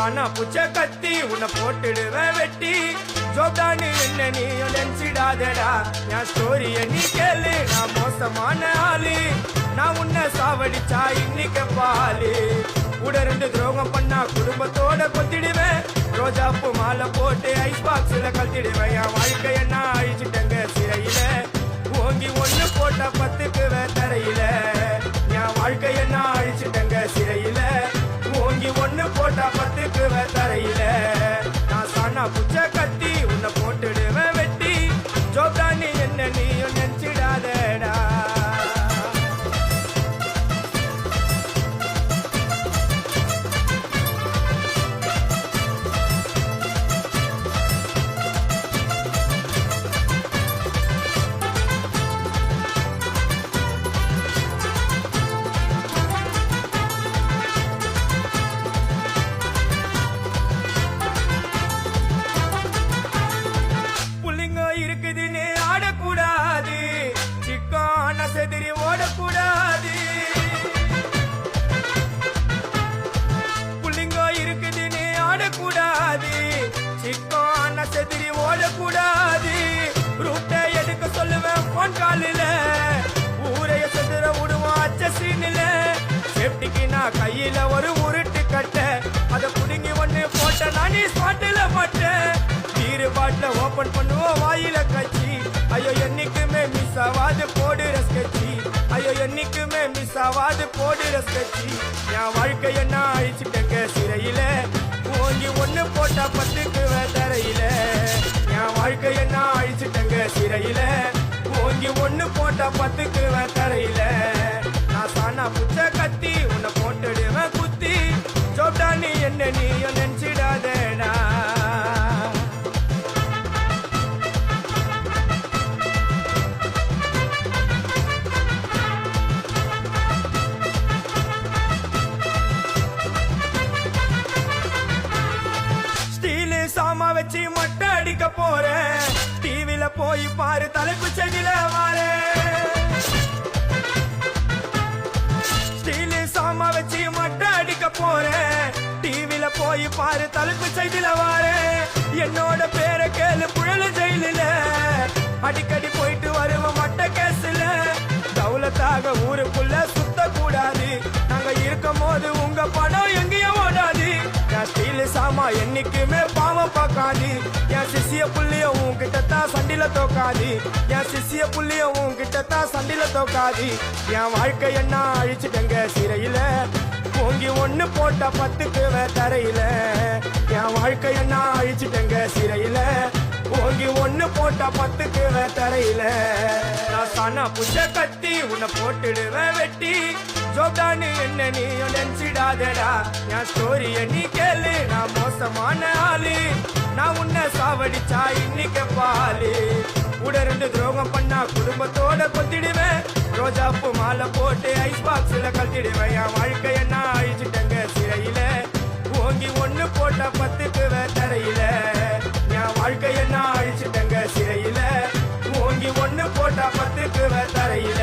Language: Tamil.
சானா புச்ச கத்தி உன்னை போட்டுடுவேன் வெட்டி ஜோப்டான்னு என்ன நீ நினைச்சிடாதடா என் ஸ்டோரிய நீ கேளு நான் மோசமான ஆளு நான் உன்னை சாவடிச்சா இன்னைக்கு பாலு கூட ரெண்டு துரோகம் பண்ணா குடும்பத்தோட கொத்திடுவேன் ரோஜாப்பு மாலை போட்டு ஐஸ் பாக்ஸ்ல கத்திடுவேன் என் வாழ்க்கைய நான் அழிச்சிட்டங்க சிறையில ஓங்கி ஒண்ணு போட்ட பத்துக்கு தரையில என் வாழ்க்கைய நான் அழிச்சிட்டங்க சிறையில ஓங்கி ஒண்ணு போட்ட பத்துக்கு தரையில நான் சானா புச்ச கத்தி உன்னை போட்டுடுவேன் வெட்டி ஜோப்டானி என்ன நீயும் நினைச்சிடாதடா இருக்குதுன்னு ஆடக்கூடாது சிக்கான செதிரி ஓடக்கூடாது புள்ளிங்கோ இருக்குதுன்னு ஆடக்கூடாது சிக்கான செதிரி ஓடக்கூடாது ரூட்டை எடுக்க சொல்லுவேன் போன் காலில ஊரைய செதுற விடுவான் அச்ச சீனில சேஃப்டிக்கு நான் கையில ஒரு உருட்டு கட்ட அதை புடுங்கி ஒண்ணு போட்ட நானே ஸ்பாட்டில மாட்டேன் பாட்டில ஓபன் பண்ணுவோம் வாயில கட்சி ஐயோ என்னைக்குமே மிஸ் ஆவாது போடுற ஸ்கெட்சி ஐயோ என்னைக்குமே மிஸ் ஆவாது போடுற ஸ்கெட்சி என் வாழ்க்கைய நான் அழிச்சிட்டங்க சிறையில ஓங்கி ஒண்ணு போட்டா பத்துக்கு தரையில என் வாழ்க்கைய நான் அழிச்சிட்டங்க சிறையில ஓங்கி ஒண்ணு போட்டா பத்துக்கு தரையில நான் சானா புச்ச கத்தி உன்னை போட்டுடுவேன் குத்தி ஜோப்டானி என்ன நீயும் நினைச்சிடாதேடா சாமா வச்சு மொட்டை அடிக்க போறேன் டிவில போய் பாரு தலைப்பு செடியில ஸ்டீல் சாமா வச்சு மொட்டை அடிக்க போறேன் டிவில போய் பாரு தலைப்பு செடியில என்னோட பேரை கேளு புழல ஜெயில அடிக்கடி போயிட்டு வருவோம் மொட்டை கேஸ்ல தௌலத்தாக ஊருக்குள்ள சுத்த கூடாது நாங்க இருக்கும் போது உங்க படம் எங்கேயும் ஓடாது ஸ்டீல் சாமா என்னைக்குமே பாவம் பார்க்காது என் சிசிய புள்ளிய உன்கிட்டத்தான் சண்டில தோக்காது என் சிசிய புள்ளிய உன்கிட்டத்தான் சண்டில தோக்காது என் வாழ்க்கை என்ன அழிச்சிட்டங்க சிறையில ஓங்கி ஒண்ணு போட்ட பத்துக்கு தரையில என் வாழ்க்கை என்ன அழிச்சிட்டங்க சிறையில ஓங்கி ஒண்ணு போட்ட பத்துக்கு தரையில நான் சானா புச்ச கத்தி உன்னை போட்டுடுவேன் வெட்டி ஜோப்டானு என்ன நீயும் நினைச்சிடாதடா என் ஸ்டோரிய நீ கேளு நான் மோசமான ஆளு நான் உன்னை சாவடிச்சா இன்னைக்கு பாலு கூட ரெண்டு துரோகம் பண்ணா குடும்பத்தோட கொத்திடுவேன் ரோஜாப்பு மாலை போட்டு ஐஸ் பாக்ஸ்ல கத்திடுவேன் என் வாழ்க்கைய நான் அழிச்சிட்டங்க சிறையில ஓங்கி ஒண்ணு போட்ட பத்துக்கு தரையில என் வாழ்க்கைய நான் அழிச்சிட்டங்க சிறையில ஓங்கி ஒண்ணு போட்ட பத்துக்கு தரையில